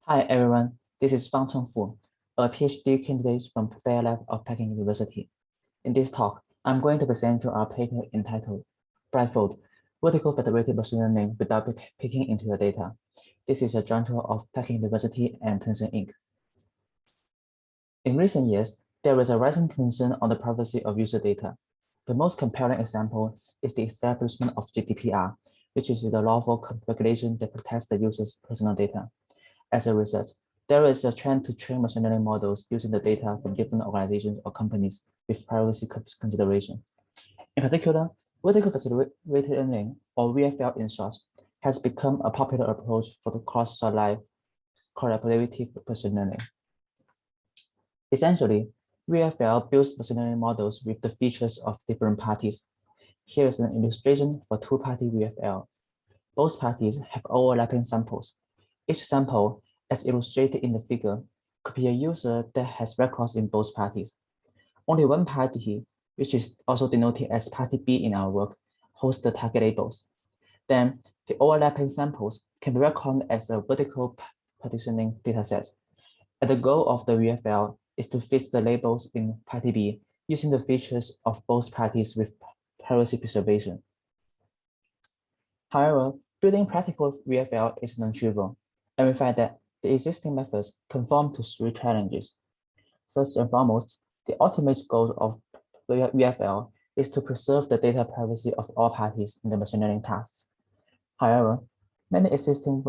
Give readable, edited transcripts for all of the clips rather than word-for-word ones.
Hi everyone, this is Fang Chengfu, a PhD candidate from Thayer Lab of Peking University. In this talk, I'm going to present you our paper entitled Blindfold, Vertical Federated Machine Learning Without Peeking into Your Data. This is a journal of Peking University and Tencent Inc. In recent years, there is a rising concern on the privacy of user data. The most compelling example is the establishment of GDPR, which is the lawful regulation that protects the user's personal data. As a result, there is a trend to train machine learning models using the data from different organizations or companies with privacy consideration. In particular, vertical federated learning, or VFL in short, has become a popular approach for the cross-site collaborative machine learning. Essentially, VFL builds machine learning models with the features of different parties. Here is an illustration for two-party VFL. Both parties have overlapping samples. Each sample, as illustrated in the figure, could be a user that has records in both parties. Only one party, which is also denoted as party B in our work, holds the target labels. Then the overlapping samples can be reckoned as a vertical partitioning dataset. And the goal of the VFL is to fit the labels in party B using the features of both parties with privacy preservation. However, building practical VFL is non-trivial, and we find that the existing methods conform to three challenges. First and foremost, the ultimate goal of VFL is to preserve the data privacy of all parties in the machine learning tasks. However, many existing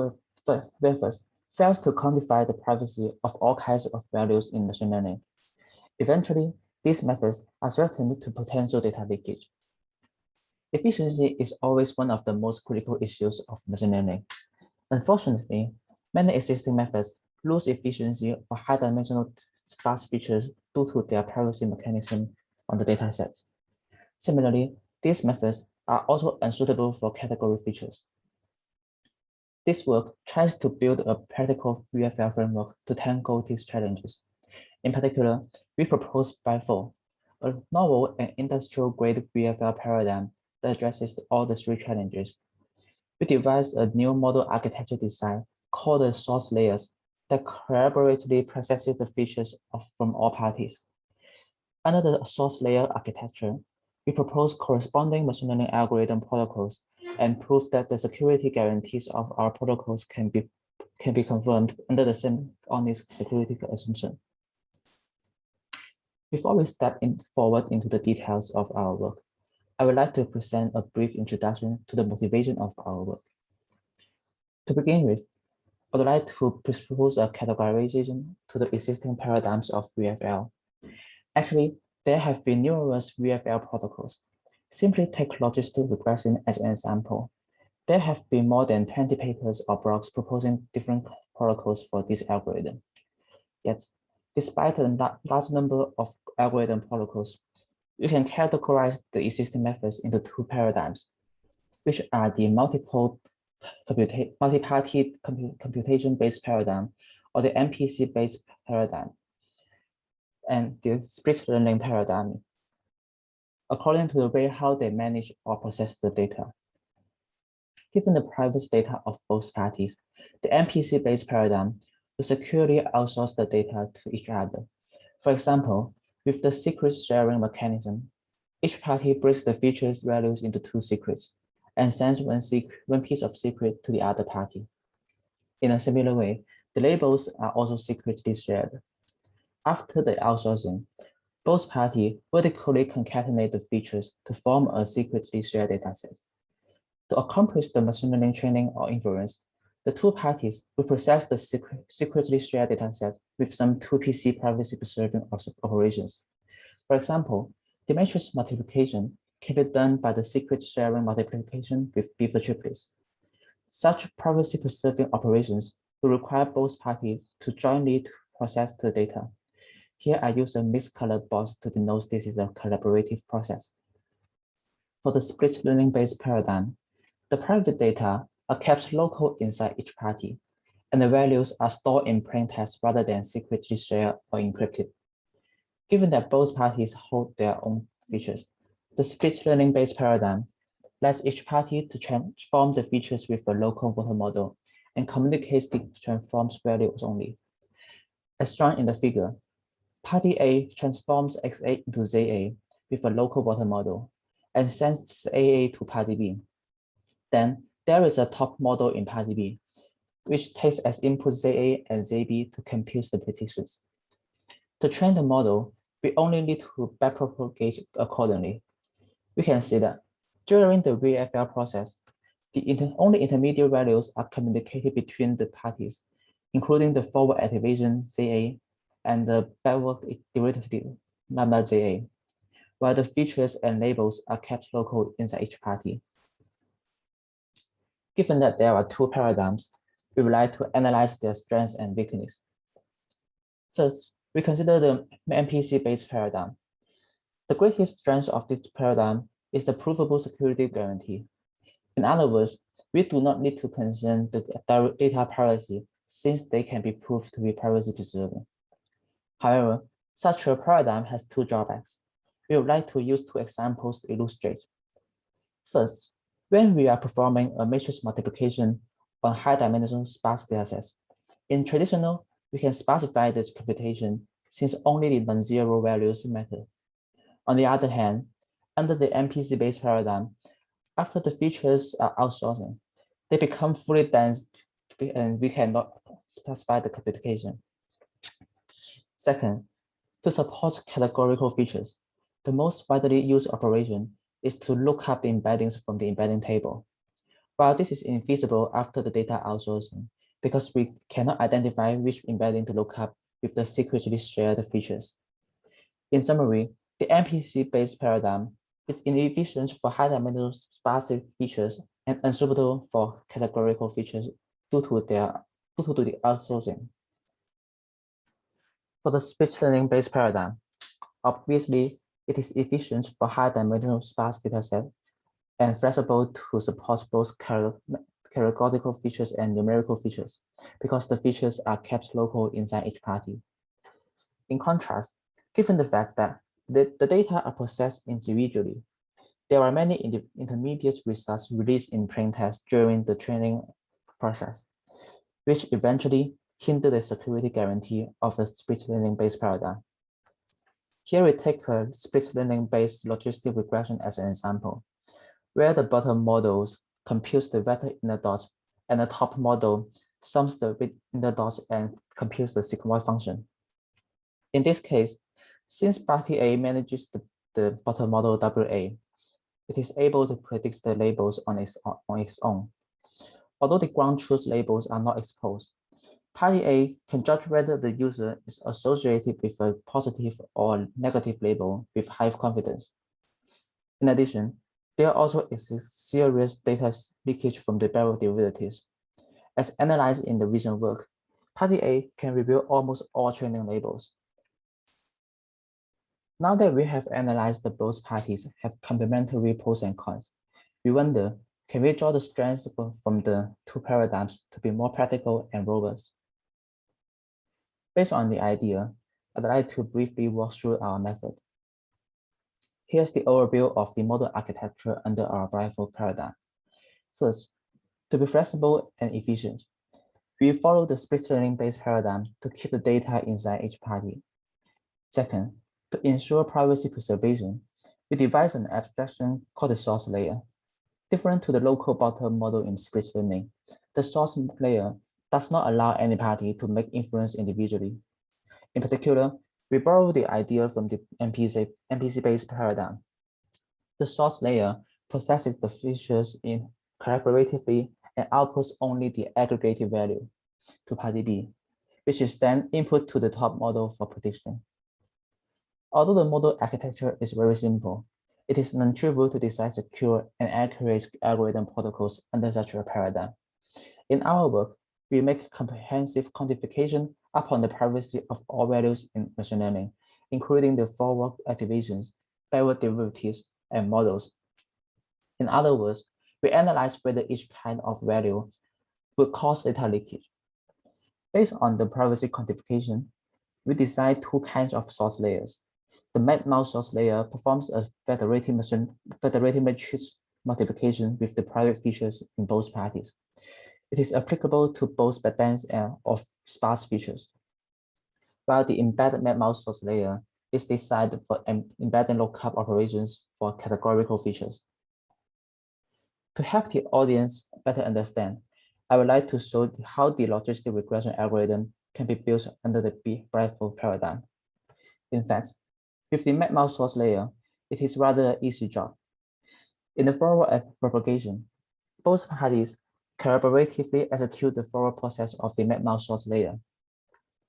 methods fail to quantify the privacy of all kinds of values in machine learning. Eventually, these methods are threatened to potential data leakage. Efficiency is always one of the most critical issues of machine learning. Unfortunately, many existing methods lose efficiency for high-dimensional sparse features due to their privacy mechanism on the dataset. Similarly, these methods are also unsuitable for category features. This work tries to build a practical VFL framework to tackle these challenges. In particular, we propose Blindfold, a novel and industrial-grade VFL paradigm that addresses all the three challenges. We devised a new model architecture design called the source layers that collaboratively processes the features from all parties. Under the source layer architecture, we propose corresponding machine learning algorithm protocols and prove that the security guarantees of our protocols can be confirmed under the same honest security assumption. Before we step forward into the details of our work, I would like to present a brief introduction to the motivation of our work. To begin with, I would like to propose a categorization to the existing paradigms of VFL. Actually, there have been numerous VFL protocols. Simply take logistic regression as an example. There have been more than 20 papers or blogs proposing different protocols for this algorithm. Yet, despite a large number of algorithm protocols, we can categorize the existing methods into two paradigms, which are the multi-party computation-based paradigm, or the MPC-based paradigm, and the split learning paradigm, according to the way how they manage or process the data. Given the private data of both parties, the MPC-based paradigm will securely outsource the data to each other. For example, with the secret sharing mechanism, each party breaks the features values into two secrets and sends one piece of secret to the other party. In a similar way, the labels are also secretly shared. After the outsourcing, both parties vertically concatenate the features to form a secretly shared dataset. To accomplish the machine learning training or inference, the two parties will process the secretly shared dataset with some 2PC privacy preserving operations. For example, the matrix multiplication can be done by the secret sharing multiplication with Beaver triplets. Such privacy preserving operations will require both parties to jointly process the data. Here I use a mixed colored box to denote this is a collaborative process. For the split learning based paradigm, the private data are kept local inside each party, and the values are stored in plain text rather than secretly shared or encrypted. Given that both parties hold their own features, the split learning-based paradigm lets each party to transform the features with a local water model and communicates the transforms values only. As shown in the figure, party A transforms XA into ZA with a local bottom model and sends AA to party B. Then there is a top model in party B, which takes as input ZA and ZB to compute the predictions. To train the model, we only need to backpropagate accordingly. We can see that during the VFL process, the only intermediate values are communicated between the parties, including the forward activation ZA and the backward derivative lambda ZA, while the features and labels are kept local inside each party. Given that there are two paradigms, we would like to analyze their strengths and weakness. First, we consider the MPC-based paradigm. The greatest strength of this paradigm is the provable security guarantee. In other words, we do not need to concern the data privacy since they can be proved to be privacy preserving. However, such a paradigm has two drawbacks. We would like to use two examples to illustrate. First, when we are performing a matrix multiplication on high-dimensional sparse datasets, in traditional, we can specify this computation since only the non-zero values matter. On the other hand, under the MPC-based paradigm, after the features are outsourcing, they become fully dense and we cannot specify the computation. Second, to support categorical features, the most widely used operation is to look up the embeddings from the embedding table. While this is infeasible after the data outsourcing, because we cannot identify which embedding to look up with the secretly shared features. In summary, the MPC-based paradigm is inefficient for high-dimensional sparse features and unsuitable for categorical features due to the outsourcing. For the speech learning-based paradigm, obviously, it is efficient for high-dimensional sparse dataset and flexible to support both categorical features and numerical features because the features are kept local inside each party. In contrast, given the fact that the data are processed individually, there are many intermediate results released in plain text during the training process, which eventually hinder the security guarantee of the speech learning-based paradigm. Here we take a speech learning-based logistic regression as an example, where the bottom models computes the vector inner dots and the top model sums the inner dots and computes the sigmoid function. In this case, since party A manages the bottom model WA, it is able to predict the labels on its own. Although the ground truth labels are not exposed, party A can judge whether the user is associated with a positive or negative label with high confidence. In addition, there also exists serious data leakage from the barrel derivatives. As analyzed in the recent work, party A can reveal almost all training labels. Now that we have analyzed that both parties have complementary pros and cons, we wonder, can we draw the strengths from the two paradigms to be more practical and robust? Based on the idea, I'd like to briefly walk through our method. Here's the overview of the model architecture under our Brightfall paradigm. First, to be flexible and efficient, we follow the speech learning-based paradigm to keep the data inside each party. Second, to ensure privacy preservation, we devise an abstraction called the source layer. Different to the local bottom model in speech learning, the source layer does not allow any party to make inference individually. In particular, we borrow the idea from the MPC-based paradigm. The source layer processes the features in collaboratively and outputs only the aggregated value to party B, which is then input to the top model for prediction. Although the model architecture is very simple, it is non-trivial to design secure and accurate algorithm protocols under such a paradigm. In our work, we make comprehensive quantification upon the privacy of all values in machine learning, including the forward activations, backward derivatives, and models. In other words, we analyze whether each kind of value will cause data leakage. Based on the privacy quantification, we design two kinds of source layers. The MAC-MUL source layer performs a federated matrix multiplication with the private features in both parties. It is applicable to both dense and of sparse features, while the embedded map-mouse source layer is designed for embedding lookup operations for categorical features. To help the audience better understand, I would like to show how the logistic regression algorithm can be built under the BRIFO paradigm. In fact, with the map-mouse source layer, it is rather an easy job. In the forward propagation, both parties collaboratively execute the forward process of the map-mouse source layer.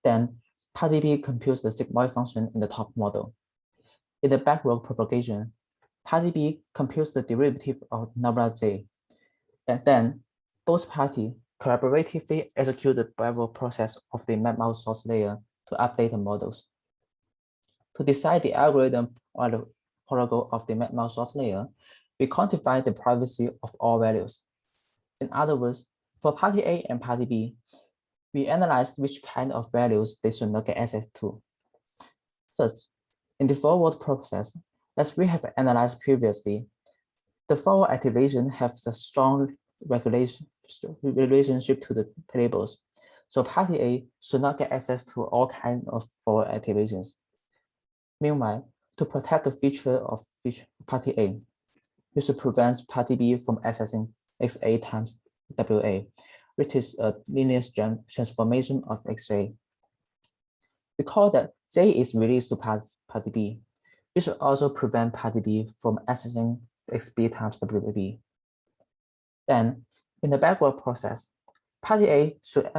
Then, party B computes the sigmoid function in the top model. In the backward propagation, party B computes the derivative of nabla J. And then, both parties collaboratively execute the backward process of the map-mouse source layer to update the models. To decide the algorithm or the protocol of the map-mouse source layer, we quantify the privacy of all values. In other words, for party A and party B, we analyzed which kind of values they should not get access to. First, in the forward process, as we have analyzed previously, the forward activation has a strong relationship to the labels. So party A should not get access to all kinds of forward activations. Meanwhile, to protect the feature of party A, we should prevent party B from accessing XA times WA, which is a linear transformation of XA. Recall that J is released to party B. We should also prevent party B from accessing XB times WB. Then, in the backward process, party A should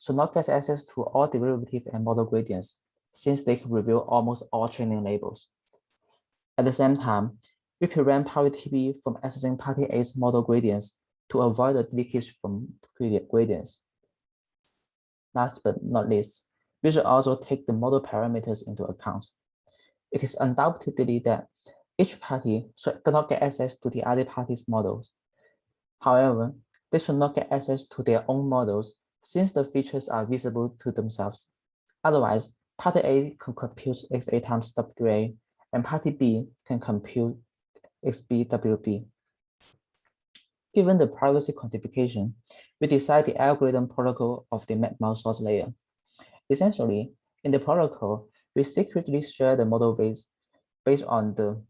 not get access to all derivative and model gradients, since they can reveal almost all training labels. At the same time, we prevent party B from accessing party A's model gradients to avoid the leakage from gradients. Last but not least, we should also take the model parameters into account. It is undoubtedly that each party should not get access to the other party's models. However, they should not get access to their own models since the features are visible to themselves. Otherwise, party A can compute XA times WA, and party B can compute XBWB. Given the privacy quantification, we decide the algorithm protocol of the map-mouse source layer. Essentially, in the protocol, we secretly share the model weights based on the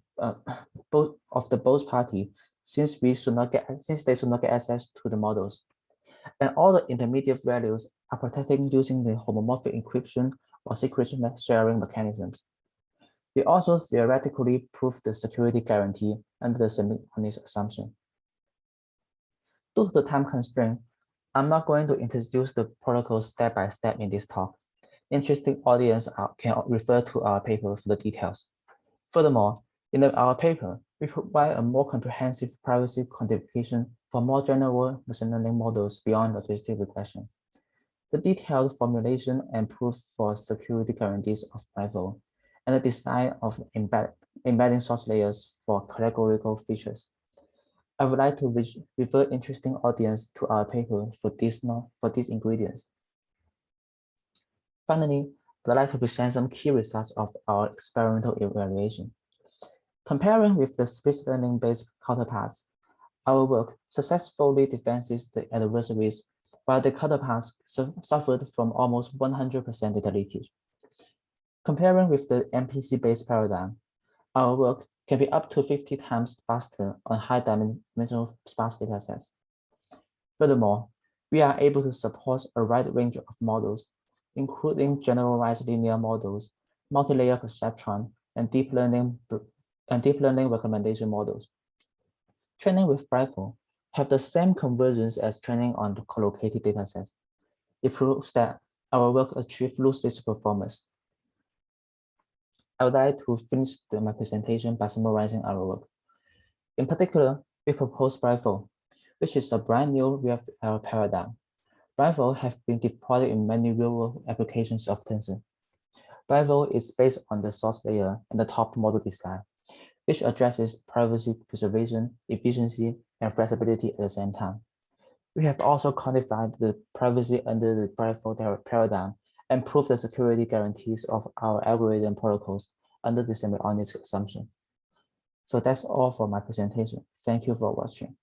both parties, since they should not get access to the models, and all the intermediate values are protected using the homomorphic encryption or secret sharing mechanisms. We also theoretically prove the security guarantee under the semiconductor assumption. Due to the time constraint, I'm not going to introduce the protocol step by step in this talk. Interested audience can refer to our paper for the details. Furthermore, in our paper, we provide a more comprehensive privacy quantification for more general machine learning models beyond logistic regression. The detailed formulation and proof for security guarantees of BRIFO, and the design of embedding source layers for categorical features. I would like to refer interesting audience to our paper for these ingredients. Finally, I'd like to present some key results of our experimental evaluation. Comparing with the speech learning-based counterparts, our work successfully defends the adversaries, while the counterparts suffered from almost 100% data leakage. Comparing with the MPC-based paradigm, our work can be up to 50 times faster on high-dimensional sparse datasets. Furthermore, we are able to support a wide range of models, including generalized linear models, multi-layer perceptron, and deep learning recommendation models. Training with BRIFO have the same convergence as training on the collocated datasets. It proves that our work achieves loose-based performance. I would like to finish my presentation by summarizing our work. In particular, we propose BRIFO, which is a brand new real paradigm. BRIFO has been deployed in many real-world applications of Tensor. BRIFO is based on the source layer and the top model design, which addresses privacy preservation, efficiency, and flexibility at the same time. We have also quantified the privacy under the BRIFO paradigm and proved the security guarantees of our algorithm protocols under the semi-honest assumption. So that's all for my presentation. Thank you for watching.